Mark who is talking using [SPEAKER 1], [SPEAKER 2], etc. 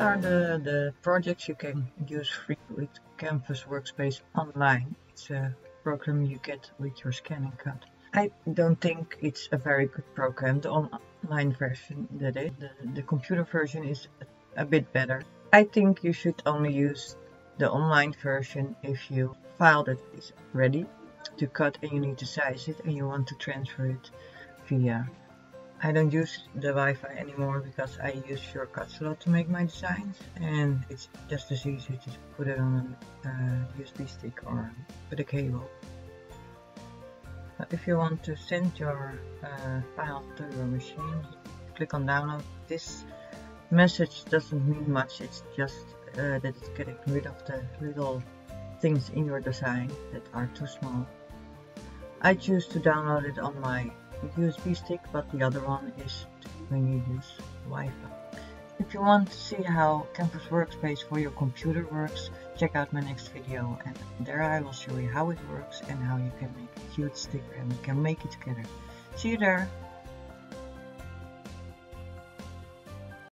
[SPEAKER 1] are the projects you can use free with Canvas Workspace Online. It's a program you get with your Scanncut. I don't think it's a very good program. The online version, that is, the computer version is a bit better. I think you should only use the online version if you file that is ready to cut and you need to size it and you want to transfer it via. I don't use the Wi-Fi anymore because I use shortcuts a lot to make my designs, and it's just as easy to put it on a USB stick or with a cable. If you want to send your file to your machine, click on download. This message doesn't mean much, it's just that it's getting rid of the little things in your design that are too small. I choose to download it on my USB stick, but the other one is when you use Wi-Fi. If you want to see how Canvas Workspace for your computer works, check out my next video, and there I will show you how it works and how you can make a cute sticker and you can make it together. See you there!